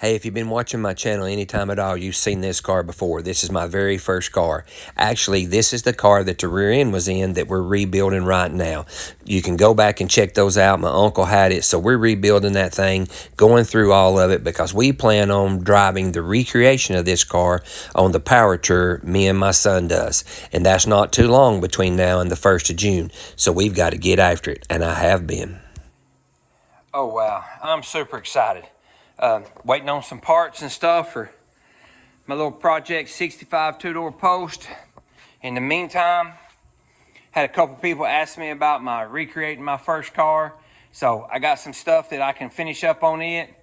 Hey, if you've been watching my channel anytime at all, you've seen this car before. This is my very first car. Actually, this is the car that the rear end was in that we're rebuilding right now. You can go back and check those out. My uncle had it, so we're rebuilding that thing, going through all of it because we plan on driving the recreation of this car on the power tour me and my son does. And that's not too long between now and the 1st of June. So we've got to get after it, and I have been. Oh, wow. I'm super excited. Waiting on some parts and stuff for my little Project 65 two-door post. In the meantime, had a couple people ask me about my recreating my first car. So I got some stuff that I can finish up on it.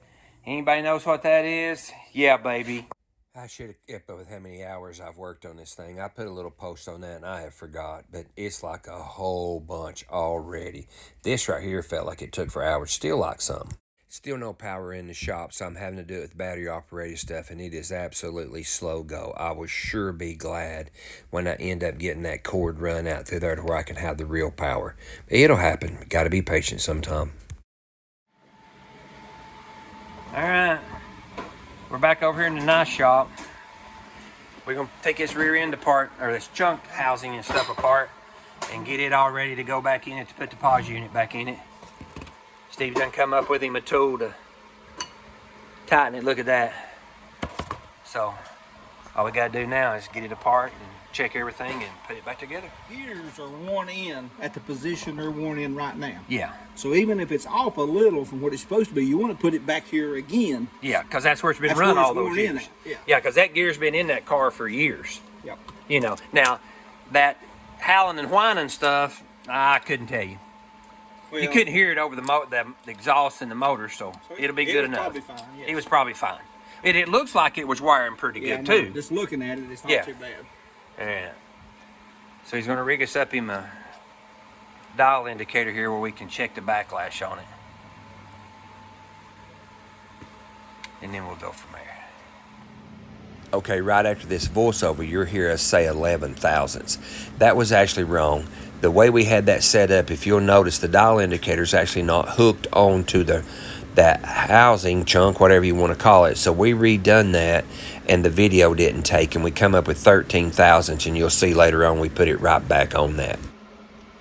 Anybody knows what that is? Yeah, baby. I should have kept up with how many hours I've worked on this thing. I put a little post on that and I have forgot, but it's like a whole bunch already. This right here felt like it took for hours, still like some. Still no power in the shop, so I'm having to do it with battery operated stuff, and it is absolutely slow go. I will sure be glad when I end up getting that cord run out through there to where I can have the real power. But it'll happen. Got to be patient sometime. All right, we're back over here in the nice shop. We're gonna take this rear end apart, or this junk housing and stuff apart, and get it all ready to go back in it to put the pause unit back in it. Steve done come up with him a tool to tighten it. Look at that. So all we gotta do now is get it apart and check everything and put it back together. Gears are worn in at the position they're worn in right now. Yeah. So even if it's off a little from what it's supposed to be, you want to put it back here again. Yeah, because that's where it's been run all those years. Yeah, because that gear's been in that car for years. Yep. You know, now that howling and whining stuff, I couldn't tell you. Well, you couldn't hear it over the exhaust and the motor, so it'll be good enough. Probably fine, yes. It was probably fine. It looks like it was wiring pretty good too. Just looking at it, it's not too bad. Yeah. So he's going to rig us up him a dial indicator here where we can check the backlash on it. And then we'll go from there. Okay, right after this voiceover, you'll hear us say 11 thousandths. That was actually wrong. The way we had that set up, if you'll notice, the dial indicator is actually not hooked onto that housing chunk, whatever you want to call it. So we redone that, and the video didn't take, and we come up with 13 thousandths, and you'll see later on we put it right back on that.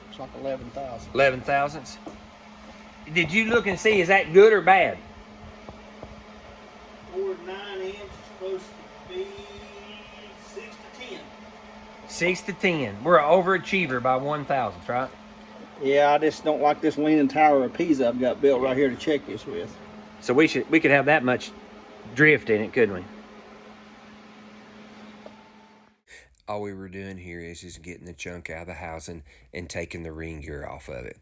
It's like 11 thousandths. 11 thousandths? Did you look and see, is that good or bad? 4 to 9 inch is supposed to be 6 to 10. 6 to 10. We're an overachiever by 1 thousandth, right? Yeah, I just don't like this Leaning Tower of Pisa I've got built right here to check this with. So we could have that much drift in it, couldn't we? All we were doing here is just getting the chunk out of the housing and taking the ring gear off of it.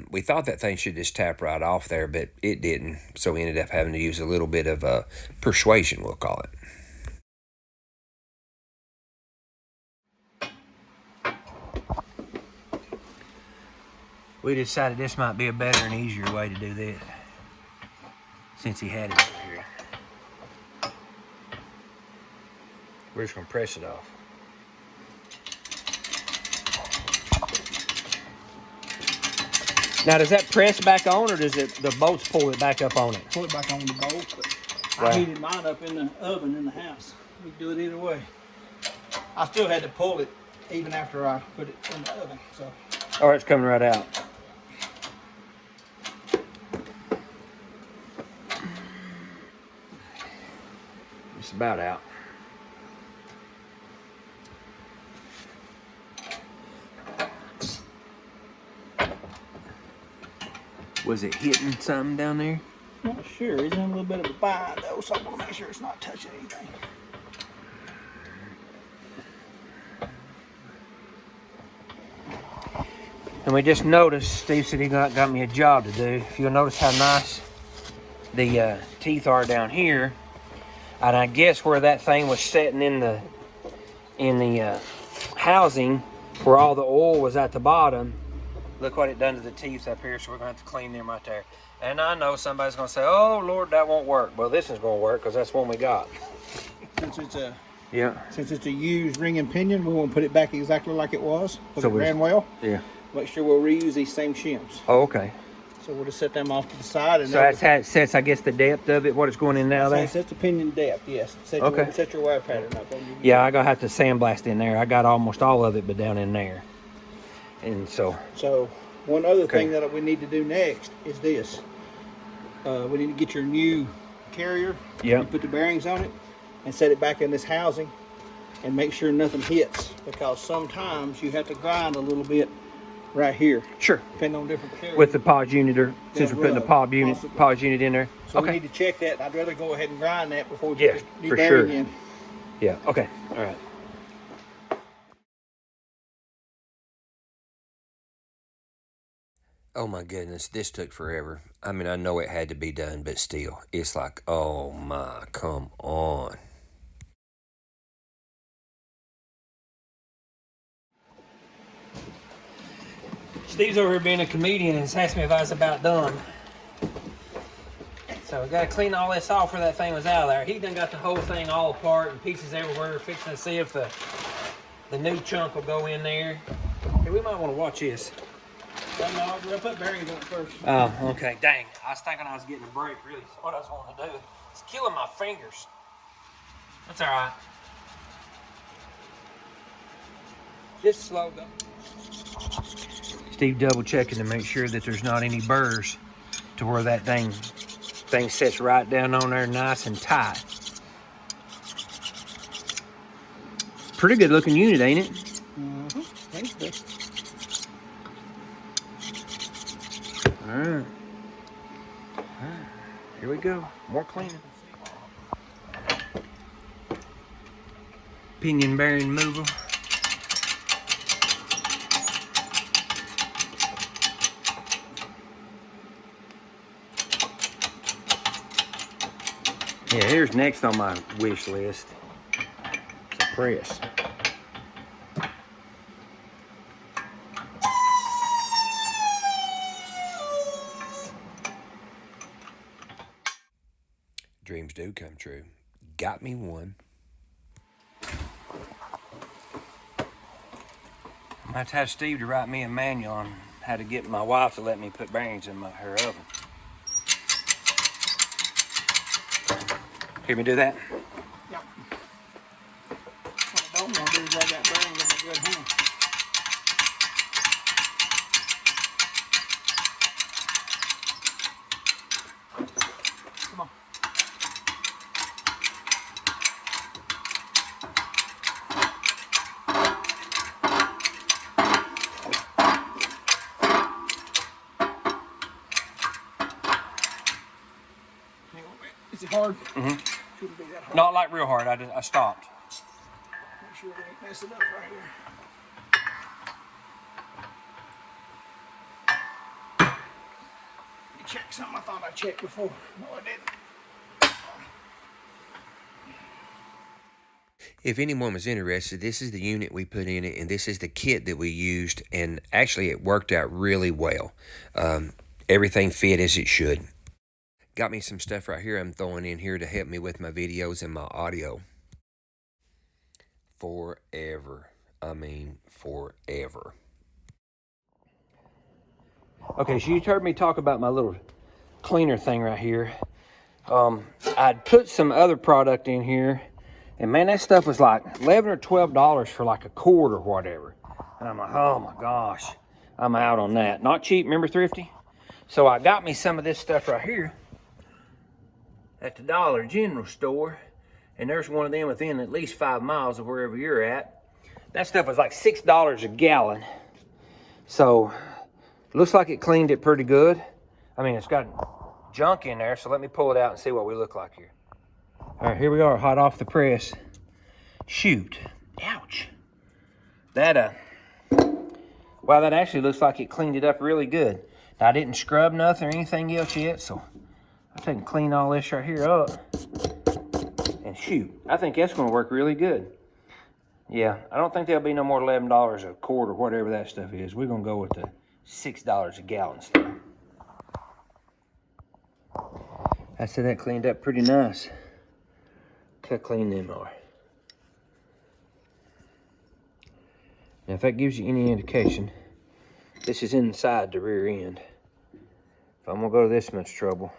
We thought that thing should just tap right off there, but it didn't. So we ended up having to use a little bit of persuasion, we'll call it. We decided this might be a better and easier way to do this, since he had it over here. We're just gonna press it off. Now, does that press back on, or does the bolts pull it back up on it? Pull it back on the bolt, but Wow. I heated mine up in the oven in the house. We do it either way. I still had to pull it even after I put it in the oven. So. Oh, it's coming right out. It's about out. Was it hitting something down there? Not sure. He's in a little bit of a bind though, so I'm gonna make sure it's not touching anything. And we just noticed, Steve said he got me a job to do. If you'll notice how nice the teeth are down here, and I guess where that thing was sitting in the housing, where all the oil was at the bottom, look what it done to the teeth up here. So we're gonna have to clean them right there. And I know somebody's gonna say, "Oh Lord, that won't work." Well, this is gonna work because that's one we got. Since it's a used ring and pinion, we won't put it back exactly like it was. So it ran well. Yeah. Make sure we'll reuse these same shims. Oh, okay. So we'll just set them off to the side. And So that's how it sets, I guess, the depth of it, what it's going in now there? That's the pinion depth, yes. Set your wire pattern up. Yeah, I gotta have to sandblast in there. I got almost all of it, but down in there. And so. So one other thing that we need to do next is this. We need to get your new carrier. Yeah. Put the bearings on it and set it back in this housing and make sure nothing hits, because sometimes you have to grind a little bit right here. Sure. Depending on different carriers. With the pause unit, or since we're putting the pause unit in there. So we need to check that. I'd rather go ahead and grind that before we Yeah, put the new for bearing sure. in. Yeah. Okay. All right. Oh my goodness, this took forever. I mean, I know it had to be done, but still, it's like, oh my, come on. Steve's over here being a comedian and has asked me if I was about done. So we gotta clean all this off where that thing was out of there. He done got the whole thing all apart and pieces everywhere, fixing to see if the new chunk will go in there. Hey, we might want to watch this. No, we'll put bearings on it first. Oh, okay. Dang. I was thinking I was getting a break, really. That's what I was wanting to do. It's killing my fingers. That's all right. Just slow go. Steve double checking to make sure that there's not any burrs to where that thing sits right down on there nice and tight. Pretty good looking unit, ain't it? Mm-hmm. Thanks, Bill. All right. Here we go. More cleaning. Pinion bearing removal. Yeah, here's next on my wish list. It's a press. Dreams do come true. Got me one. I might have to have Steve to write me a manual on how to get my wife to let me put bearings in her oven. Hear me do that? Yep. What I don't want to do is drag that bearing with a good hand. Come on. Is it hard? Mm-hmm. Shouldn't be that hard. Not like real hard. I stopped. Make sure we ain't messing up right here. Let me check something I thought I checked before. No, I didn't. If anyone was interested, this is the unit we put in it, and this is the kit that we used, and actually it worked out really well. Everything fit as it should. Got me some stuff right here I'm throwing in here to help me with my videos and my audio. Forever. I mean, forever. Okay, so you heard me talk about my little cleaner thing right here. I'd put some other product in here, and man, that stuff was like $11 or $12 for like a quart or whatever. And I'm like, oh my gosh, I'm out on that. Not cheap, remember Thrifty? So I got me some of this stuff right here at the Dollar General store, and there's one of them within at least 5 miles of wherever you're at. That stuff was like $6 a gallon. So looks like it cleaned it pretty good. I mean, it's got junk in there, so let me pull it out and see what we look like here. All right, here we are, hot off the press. Shoot, ouch. That, wow, that actually looks like it cleaned it up really good. Now, I didn't scrub nothing or anything else yet, so I'll take and clean all this right here up. And shoot, I think that's gonna work really good. Yeah, I don't think there'll be no more than $11 a quart or whatever that stuff is. We're gonna go with the $6 a gallon stuff. I said that cleaned up pretty nice. Look how clean them are. Now, if that gives you any indication, this is inside the rear end. if I'm gonna go to this much trouble,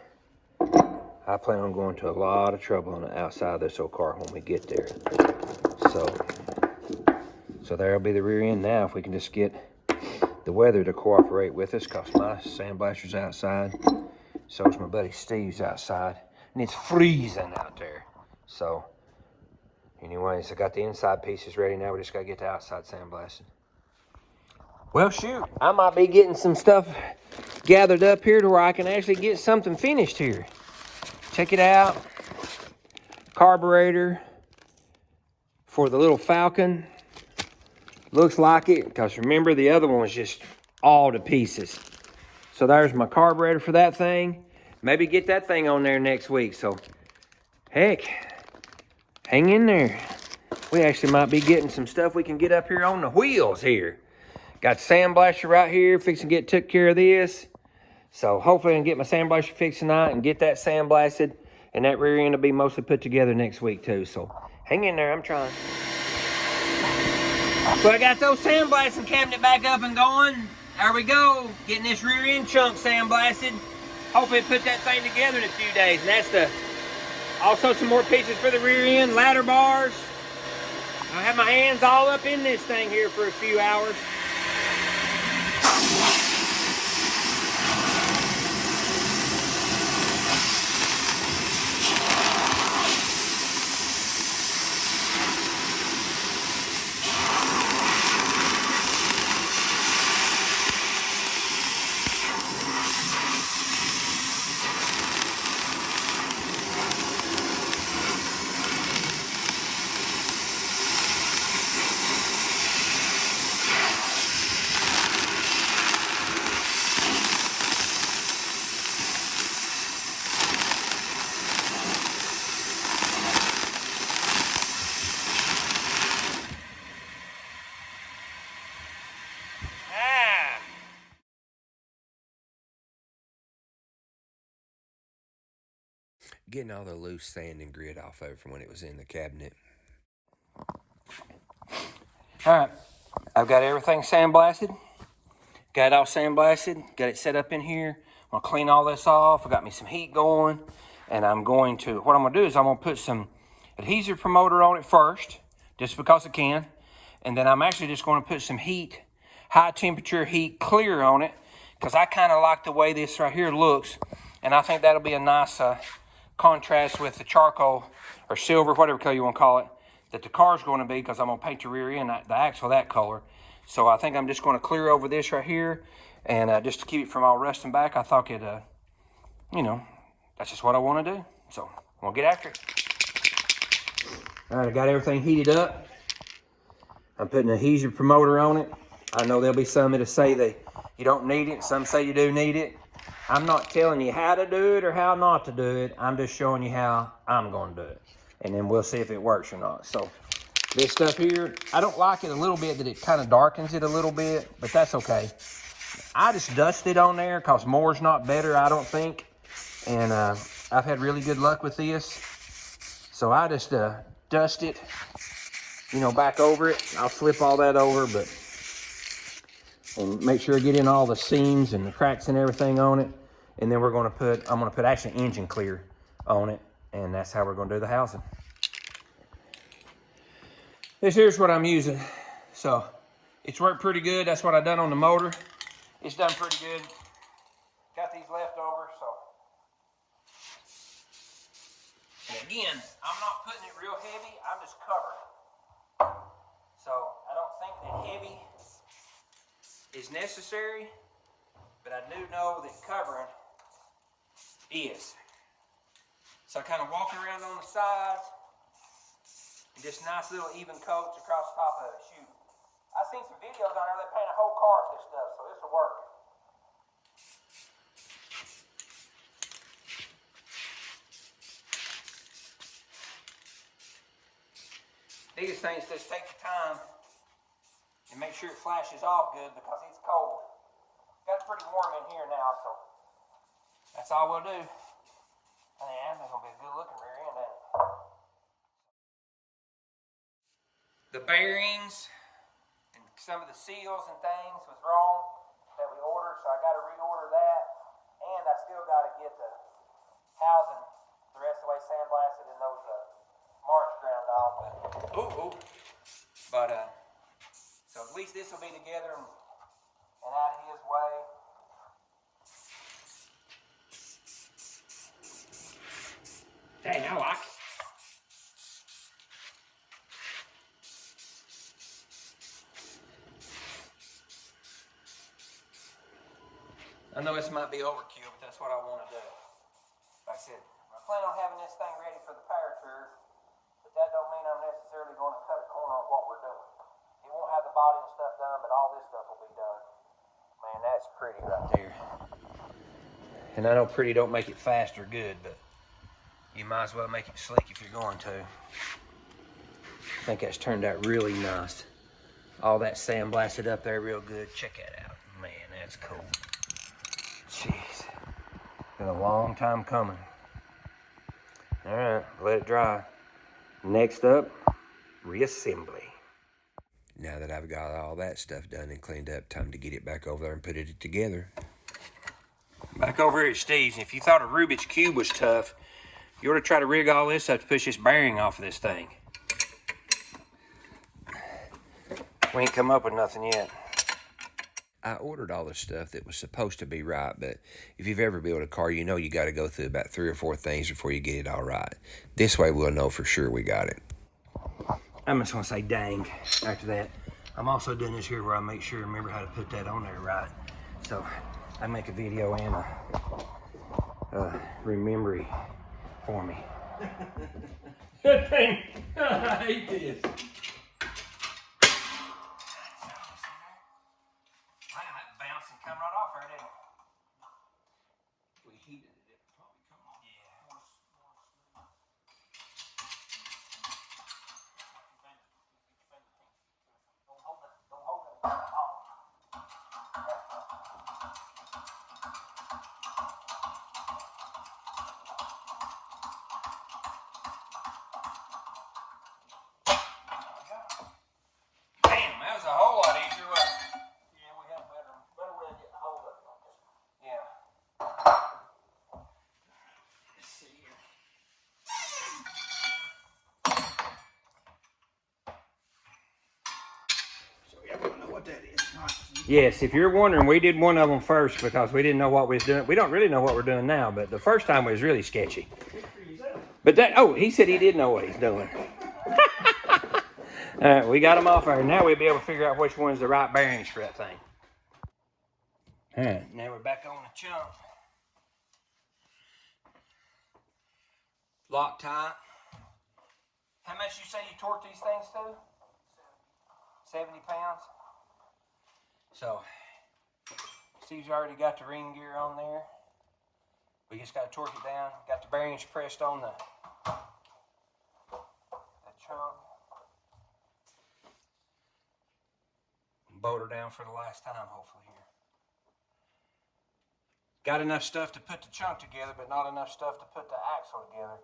I plan on going to a lot of trouble on the outside of this old car when we get there. So there'll be the rear end now if we can just get the weather to cooperate with us, because my sandblaster's outside. So's my buddy Steve's outside. And it's freezing out there. So, anyways, I got the inside pieces ready now. We just gotta get the outside sandblasted. Well, shoot, I might be getting some stuff gathered up here to where I can actually get something finished here. Check it out. Carburetor for the little Falcon. Looks like it, because remember the other one was just all to pieces. So there's my carburetor for that thing. Maybe get that thing on there next week. So, heck, hang in there. We actually might be getting some stuff we can get up here on the wheels here. Got sandblaster right here, fixing to get took care of this. So hopefully I can get my sandblaster fixed tonight and get that sandblasted. And that rear end will be mostly put together next week too. So hang in there, I'm trying. So I got those sandblasting cabinet back up and going. There we go, getting this rear end chunk sandblasted. Hopefully put that thing together in a few days. And that's also some more pieces for the rear end, ladder bars. I have my hands all up in this thing here for a few hours. Getting all the loose sand and grit off of it from when it was in the cabinet. All right, I've got everything sandblasted. Got it all sandblasted, got it set up in here. I'm gonna clean all this off. I got me some heat going, and what I'm gonna do is I'm gonna put some adhesive promoter on it first, just because I can. And then I'm actually just gonna put some heat, high temperature heat clear on it, because I kind of like the way this right here looks. And I think that'll be a nice contrast with the charcoal or silver, whatever color you wanna call it, that the car's gonna be, because I'm gonna paint the rear end, the axle that color. So I think I'm just going to clear over this right here, and just to keep it from all rusting back, I thought it, that's just what I want to do. So I'm going to get after it. All right, I got everything heated up. I'm putting an adhesive promoter on it. I know there'll be some that'll say that you don't need it. Some say you do need it. I'm not telling you how to do it or how not to do it. I'm just showing you how I'm going to do it. And then we'll see if it works or not. So this stuff here, I don't like it a little bit that it kind of darkens it a little bit, but that's okay. I just dust it on there because more's not better, I don't think. And I've had really good luck with this. So I just dust it, back over it. I'll flip all that over, and make sure I get in all the seams and the cracks and everything on it. And then I'm gonna put actually engine clear on it. And that's how we're gonna do the housing. This here's what I'm using. So it's worked pretty good. That's what I done on the motor. It's done pretty good. Got these left over, so. And again, I'm not putting it real heavy. I'm just covering it. So I don't think that heavy is necessary, but I do know that covering is. So I kind of walk around on the sides. And just nice little even coats across the top of it. Shoot. I've seen some videos on there that paint a whole car with this stuff, so this will work. Biggest thing is just take the time and make sure it flashes off good because it's cold. Got it pretty warm in here now, so that's all we'll do. Man, that's gonna be a good looking rear end, ain't it? The bearings and some of the seals and things was wrong that we ordered, so I got to reorder that. And I still got to get the housing the rest of the way sandblasted and those marks ground off. But so at least this will be together and out of his way. Dang, I like it. I know this might be overkill, but that's what I want to do. Like I said, I plan on having this thing ready for the power tour, but that don't mean I'm necessarily going to cut a corner on what we're doing. It won't have the body and stuff done, but all this stuff will be done. Man, that's pretty right there. And I know pretty don't make it fast or good, but you might as well make it slick if you're going to. I think that's turned out really nice. All that sandblasted up there real good. Check that out. Man, that's cool. Jeez. Been a long time coming. All right, let it dry. Next up, reassembly. Now that I've got all that stuff done and cleaned up, time to get it back over there and put it together. Back over here at Steve's, and if you thought a Rubik's Cube was tough, you ought to try to rig all this up to push this bearing off of this thing. We ain't come up with nothing yet. I ordered all the stuff that was supposed to be right, but if you've ever built a car, you know you got to go through about 3 or 4 things before you get it all right. This way we'll know for sure we got it. I'm just going to say dang after that. I'm also doing this here where I make sure I remember how to put that on there right. So I make a video and a remembering for me. Good thing. I hate this. Come right off there, didn't it? We heated it, it would probably come off. Yeah. Don't hold it. Don't hold it. Damn, that was a whole lot easier, wasn't it? Yeah, we have better way of getting a hold of it. Yeah. Let's see here. So everyone know what that is. Right. Yes, if you're wondering, we did one of them first because we didn't know what we was doing. We don't really know what we're doing now, but the first time was really sketchy. But that, oh, he said he did know what he's doing. All right, we got them off there. Now we'll be able to figure out which one's the right bearings for that thing. All right, now we're back on the chunk. Loctite. How much you say you torque these things to? 70 pounds. So, Steve's already got the ring gear on there. We just got to torque it down. Got the bearings pressed on the chunk. Bolt her down for the last time, hopefully here. Got enough stuff to put the chunk together, but not enough stuff to put the axle together,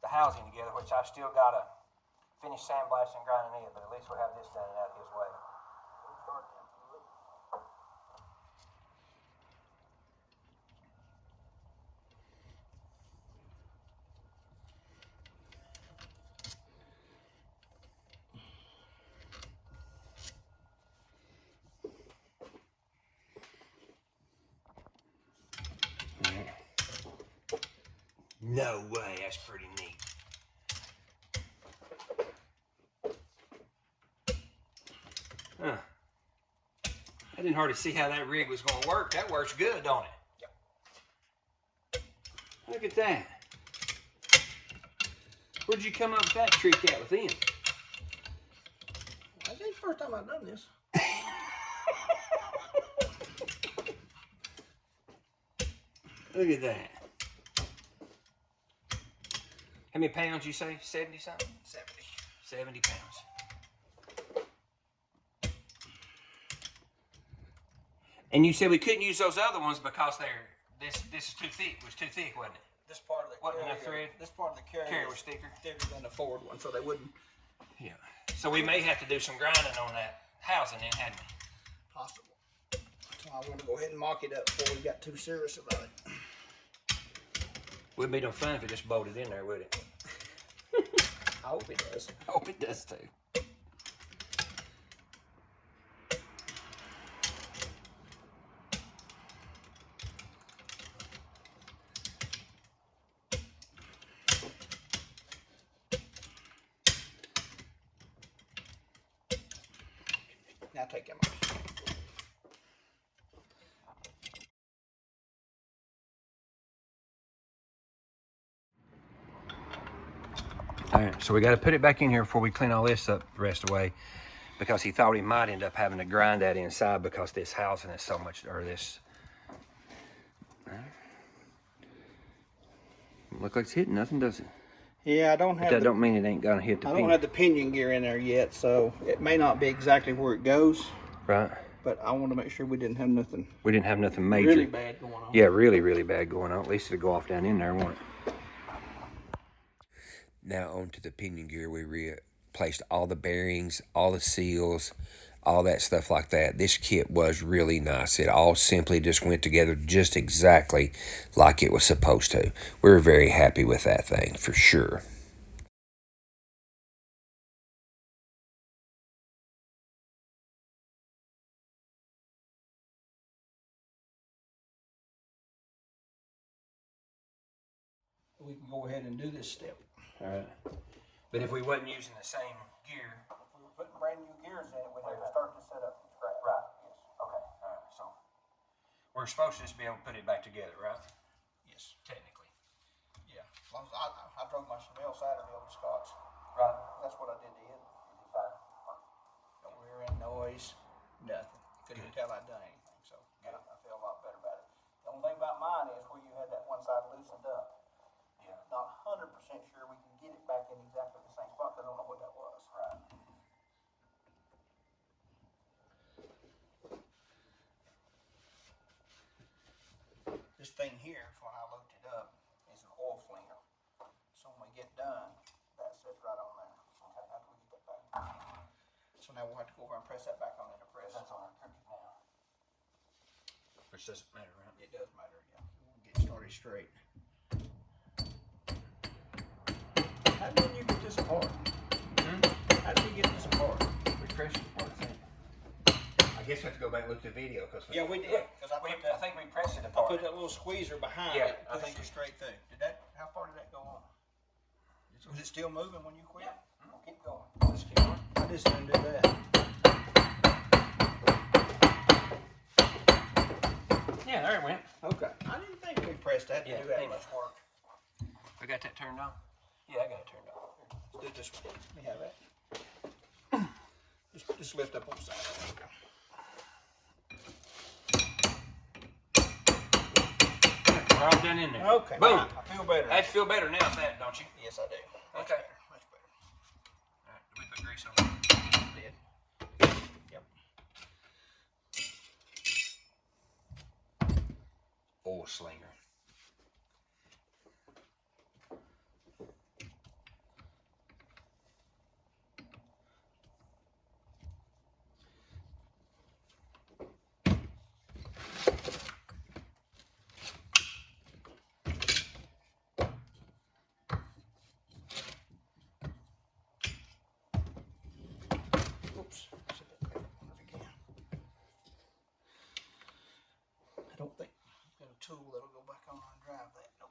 the housing together, which I still got to finish sandblasting and grinding it, but at least we'll have this done and out of his way. No way, that's pretty neat. Huh. I didn't hardly see how that rig was going to work. That works good, don't it? Yep. Look at that. Where'd you come up with that trick at with him? I think it's the first time I've done this. Look at that. How many pounds you say? 70 something? 70. 70 pounds. And you said we couldn't use those other ones because this is too thick. It was too thick, wasn't it? This part of the Wasn't enough thread? This part of the carrier Was thicker. thicker than the forward one, so they wouldn't. Yeah. So we may have to do some grinding on that housing then, hadn't we? Possible. That's why I want to go ahead and mock it up before we got too serious about it. Wouldn't be no fun if it just bolted in there, would it? I hope it does. I hope it does too. Now take them off. All right, so we got to put it back in here before we clean all this up the rest of the way, because he thought he might end up having to grind that inside because this housing is so much, or this. Look like it's hitting nothing, does it? Yeah, I don't have. But that don't mean it ain't gonna hit the I pin. don't have the pinion gear in there yet, so it may not be exactly where it goes. Right. But I want to make sure we didn't have nothing. We didn't have nothing major. Really bad going on. Yeah, really, really bad going on. At least it'll go off down in there, won't it? Now onto the pinion gear. We replaced all the bearings, all the seals, all that stuff like that. This kit was really nice. It all simply just went together just exactly like it was supposed to. We were very happy with that thing, for sure. We can go ahead and do this step. All right. But if we wasn't using the same gear. If we were putting brand new gears in it, we'd have to start this setup from scratch. Right. Yes. Okay. All right. So we're supposed to just be able to put it back together, right? Yes. Technically. Yeah. As long as I drove my Chevelle Saturday over Scott's. Right. That's what I did to it. You did fine. No rear end noise, nothing. Couldn't tell I'd done anything, so good. I feel a lot better about it. The only thing about mine is where you had that one side loosened up. Yeah. Not 100% sure we can get it back in exactly the same spot. I don't know what that was. Right. This thing here, when I looked it up, is an oil flinger. So when we get done, that sits right on there. Okay, after we get that back. So now we'll have to go over and press that back on into press. That's on our crooked now. Which doesn't matter, right? It does matter, yeah. We'll get started straight. How did you get this apart? How did you get this apart? We pressed it apart, I think. I guess we have to go back and look at the video. Yeah, we did. Because I think we pressed it I apart. put that little squeezer behind Yeah, it I and pushed think it straight through. How far did that go on? Was it still moving when you quit? Yeah. Well, keep going. Let's keep going. I just didn't do that. Yeah, there it went. Okay. I didn't think we pressed that to Yeah, do that ain't much work. I got that turned on? Yeah, I got it turned on. Let's do it this way. Let me have that. Just lift up on the side. There we go. We're all done in there. Okay. Boom. Now, I feel better. I feel better now with that, don't you? Yes, I do. Much Okay. better. Much better. All right, did we put grease on it? Did. Yep. Oil slinger. Oops. Set that back on it again. I don't think I've got a tool that'll go back on and drive that. Nope.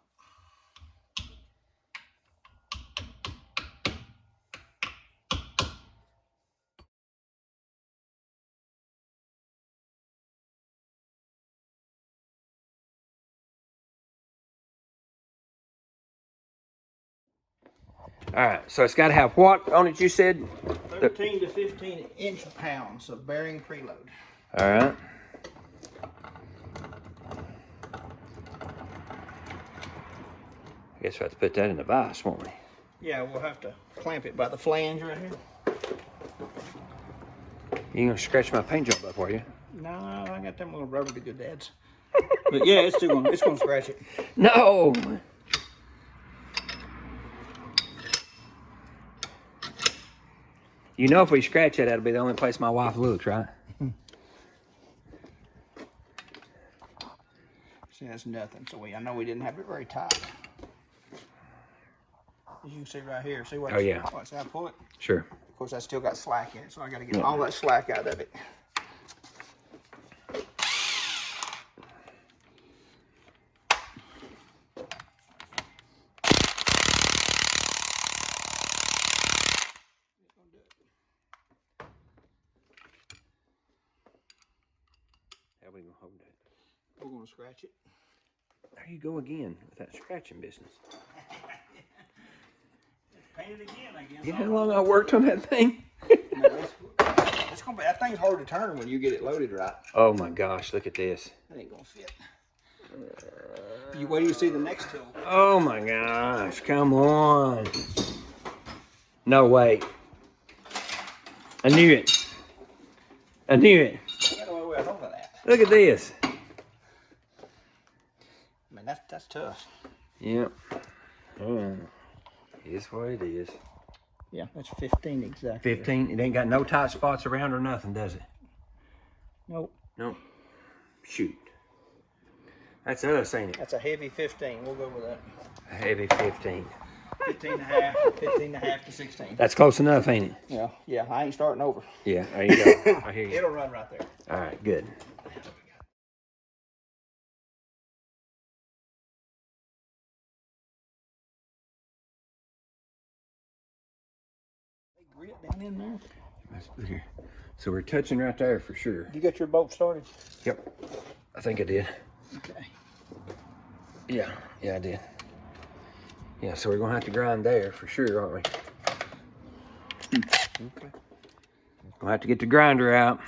All right, so it's got to have what on it, you said? 13 to 15 inch-pounds of bearing preload. All right. I guess we'll have to put that in the vise, won't we? Yeah, we'll have to clamp it by the flange right here. You gonna scratch my paint job up, are you? No, I got them little rubber good dads. But yeah, it's gonna scratch it. No. You know, if we scratch it, that'll be the only place my wife looks, right? See, that's nothing. So I know we didn't have it very tight. As you can see right here, see what? Oh, yeah. Watch I pull it. Sure. Of course, I still got slack in it, so I got to get all that slack out of it. How are we gonna hold that? We're gonna scratch it. There you go again with that scratching business. Paint it again, I guess. You know how long I worked on that thing? It's gonna be, that thing's hard to turn when you get it loaded right. Oh my gosh, look at this. That ain't gonna fit. You wait till you see the next tool. Oh my gosh, come on. No, wait. I knew it. I knew it. Got a way of holding that. Look at this. I mean, that's tough. Yep. Oh, it's what it is. Yeah, that's 15 exactly. 15. It ain't got no tight spots around or nothing, does it? Nope. Nope. Shoot. That's us, ain't it? That's a heavy 15. We'll go with that. A heavy 15. 15 and a half, 15 and a half to 16. That's close enough, ain't it? Yeah, yeah, I ain't starting over. Yeah, there you go. I hear you. It'll run right there. All right, good. Hey, grit down in there. Let's put here. So we're touching right there for sure. You got your boat started? Yep. I think I did. Okay. Yeah, I did. Yeah, so we're gonna have to grind there for sure, aren't we? Okay. Gonna have to get the grinder out.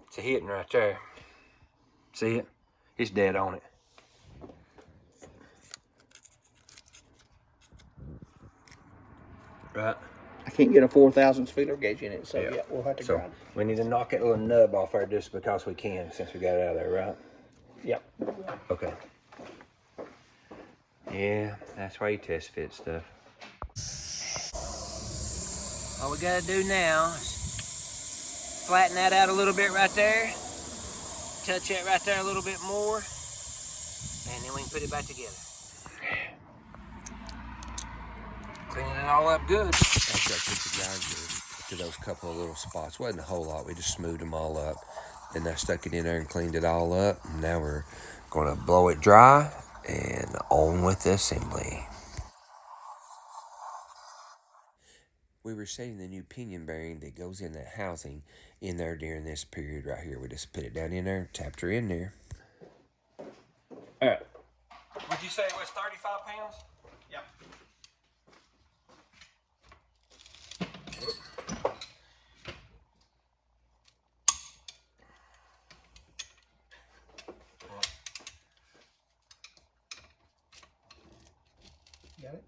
It's a hitting right there. See it? It's dead on it. Right. I can't get a 4,000 feeler gauge in it, so yeah, we'll have to So grind. we need to knock that little nub off there just because we can, since we got it out of there, right? Yep. Okay. Yeah, that's why you test fit stuff. All we gotta do now is flatten that out a little bit right there. Touch that right there a little bit more. And then we can put it back together. Cleaning it all up good. After I took the grinder to those couple of little spots, wasn't a whole lot. We just smoothed them all up. Then I stuck it in there and cleaned it all up. And now we're gonna blow it dry and on with the assembly. We were setting the new pinion bearing that goes in that housing in there during this period right here. We just put it down in there, tapped her in there. All right. Would you say it was 35 pounds? Yep. Got it?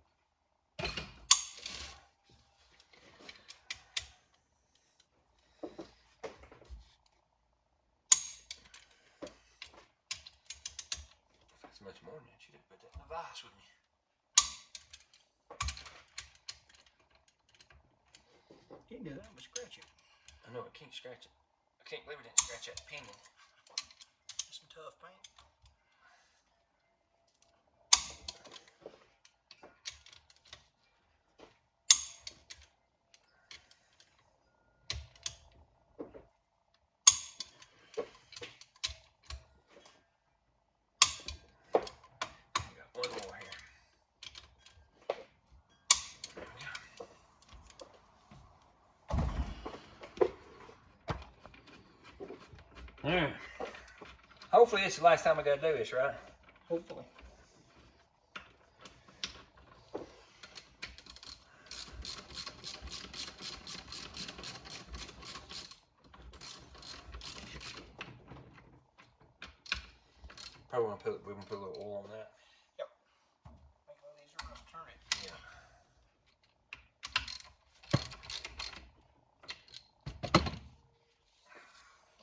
That's much more than that. You'd have put that in a vise with me. Can't do that, but scratch it. I know, I can't scratch it. I can't believe it didn't scratch that pinion. That's some tough paint. I got one more here. All right. Hopefully it's the last time I gotta do this, right? Hopefully. Probably we can put a little oil on that. Yep. Make one of these or just turn it. Yeah.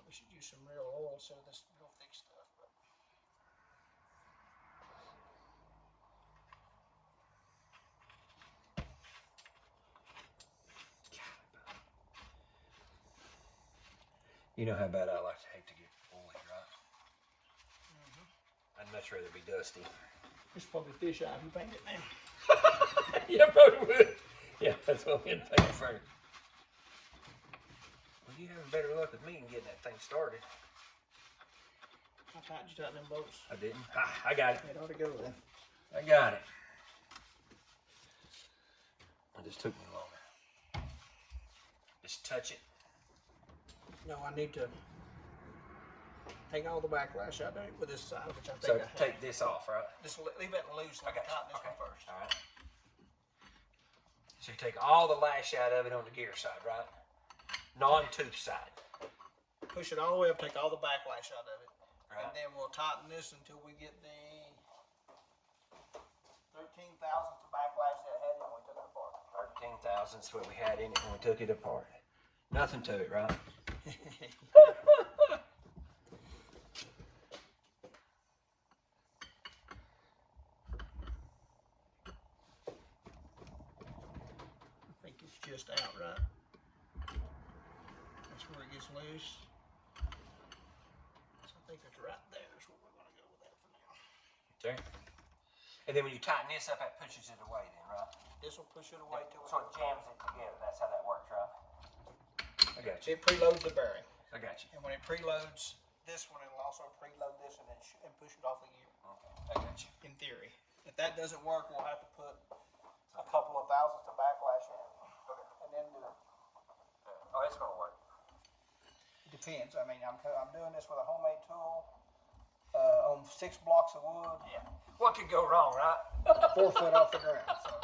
We should use some real oil instead of this real thick stuff. But You know how bad I like to hate to get oily, right? much rather be dusty. It's probably fish eye if you paint it now. Yeah, probably would. Yeah, that's what we'd paint first. Well, you having better luck with me in getting that thing started. How tight did you tighten them bolts? I didn't. I got it. It ought to go then. I got it. It just took me longer. Just touch it. No, I need to take all the backlash out of it with this side, which I think So I have. take this off, right? Just leave it loose. Like I tighten this one first. All right. So you take all the lash out of it on the gear side, right? Non-tooth side. Push it all the way up, take all the backlash out of it. Right. And then we'll tighten this until we get the 13 thousandths of backlash that it had when we took it apart. 13 thousandths what we had in it when we took it apart. Nothing to it, right? I think it's just out, right? That's where it gets loose. So I think it's right there. That's what we're going to go with that for now. Okay. And then when you tighten this up, that pushes it away then, right? This will push it away till So it jams it together. That's how that works, right? I got you. it preloads the bearing. I got you. And when it preloads this one, it'll also preload this and then and push it off the gear. Okay. I got you. In theory. If that doesn't work, we'll have to put a couple of thousandths of backlash in it. And then do it. Oh, it's gonna work. It depends. I mean, I'm doing this with a homemade tool on 6 blocks of wood. Yeah. What could go wrong, right? 4 foot off the ground. So,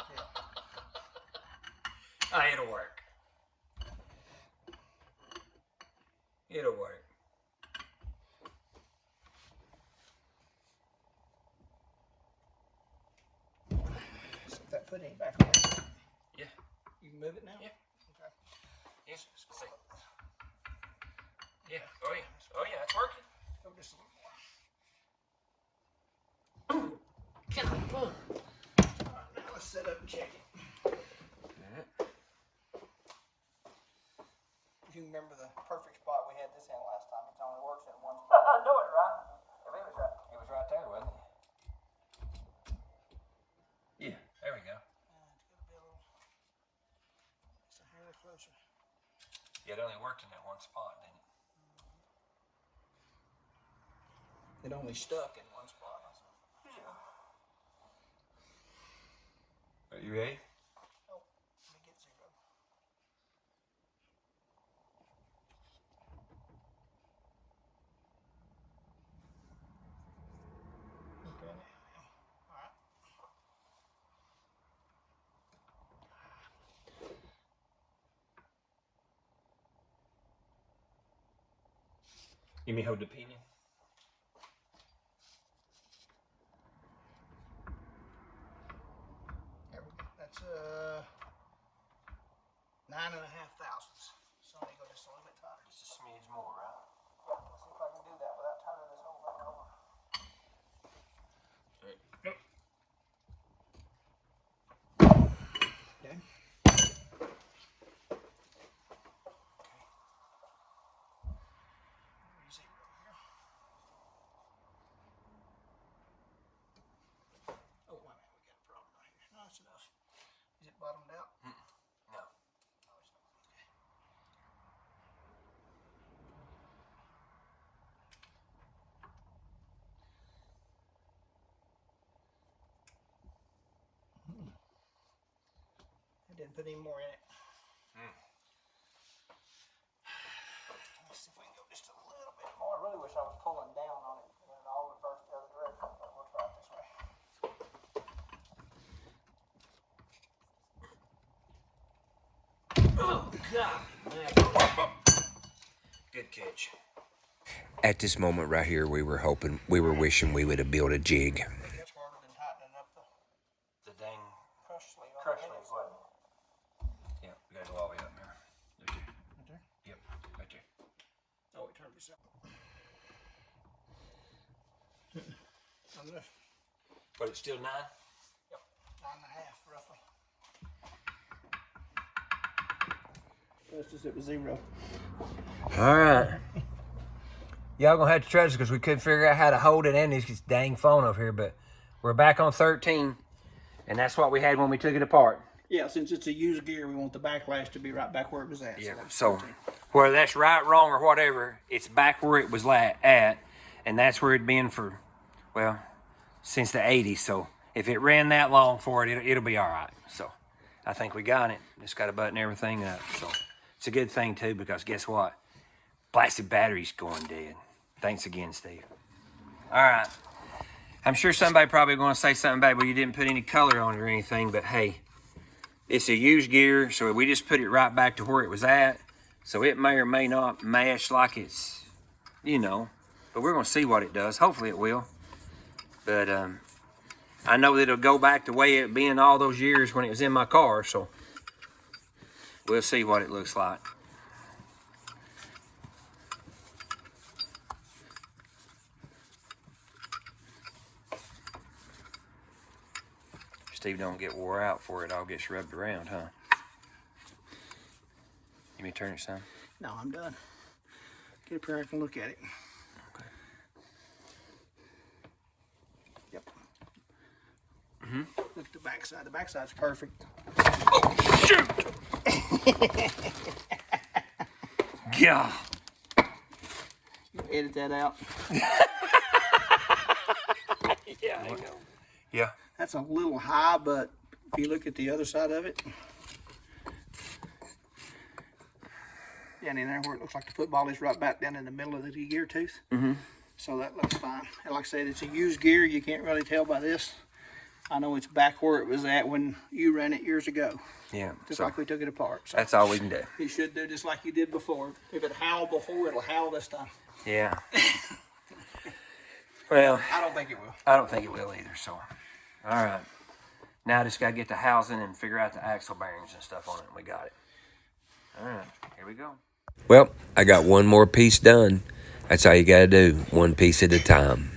yeah. It'll work. It'll work. So if that foot ain't back on it, Yeah. you can move it now? Yeah. Okay. Yes. See. Yeah. Oh yeah. Oh yeah. It's working. Go just a little more. Come on. Alright, now let's set up and check it. You remember the perfect spot we had this in last time. It only works in one spot. I know it, right? If it was right there, wasn't it? Yeah. There we go. It's gonna be a little, just a hair closer. Yeah, it only worked in that one spot, didn't it? It only stuck in one spot. Are you ready? Oh, let me get 0. Okay, all right. You mean hold the pinion? There we go. That's 9.5 thousandths. So let me go just a little bit tighter. Just a smidge more, right? Yeah, let's see if I can do that without turning this whole thing over. Okay. 0 here. Oh, wait a minute, we got a problem right here. No, that's enough. Is it bottomed out? No. No, it's not. Okay. I didn't put any more in it. Let's see if we can go just a little bit more. I really wish I was pulling down on it and then all reversed the other direction, but we'll try it this way. Oh, God. Good catch. At this moment right here, we were wishing we would have built a jig. That's harder than tightening up the dang crush sleeve. crush sleeve, wasn't it? Yeah, we gotta go all the way up there. Right there. Right there? Yep, right there. Oh, we turned this up. Enough. But it's still 9? Yep, 9.5 roughly. Just as it was 0. All right. Y'all gonna have to trust us because we couldn't figure out how to hold it and this dang phone over here. But we're back on 13, and that's what we had when we took it apart. Yeah, since it's a used gear, we want the backlash to be right back where it was at. Yeah. So, So whether that's right, wrong, or whatever, it's back where it was at, and that's where it'd been for, well, since the 80s. So if it ran that long for it, it'll be all right. So I think we got it. Just got to button everything up. So it's a good thing too, because guess what? Blasted battery's going dead. Thanks again, Steve. All right. I'm sure somebody probably going to say something about, well, you didn't put any color on it or anything, but hey, it's a used gear, so we just put it right back to where it was at. So it may or may not mash like it's, you know, but we're going to see what it does. Hopefully it will. But I know that it'll go back the way it been all those years when it was in my car, so we'll see what it looks like. Steve don't get wore out for it all gets rubbed around, huh? You may turn it some. no, I'm done. Get up here, I can look at it. Okay. Yep. Look at the backside. The backside's perfect. Oh, shoot! Yeah. You edit that out. Yeah, I know. Yeah. That's a little high, but if you look at the other side of it, down in there where it looks like the football is right back down in the middle of the gear tooth. So that looks fine. And like I said, it's a used gear. You can't really tell by this. I know it's back where it was at when you ran it years ago. Yeah. Just So like we took it apart. So that's all we can do. you should do just like you did before. If it howled before, it'll howl this time. Yeah. Well, I don't think it will. I don't think it will either, so. All right. Now I just got to get the housing and figure out the axle bearings and stuff on it, and we got it. All right, here we go. Well, I got one more piece done. That's all you got to do, one piece at a time.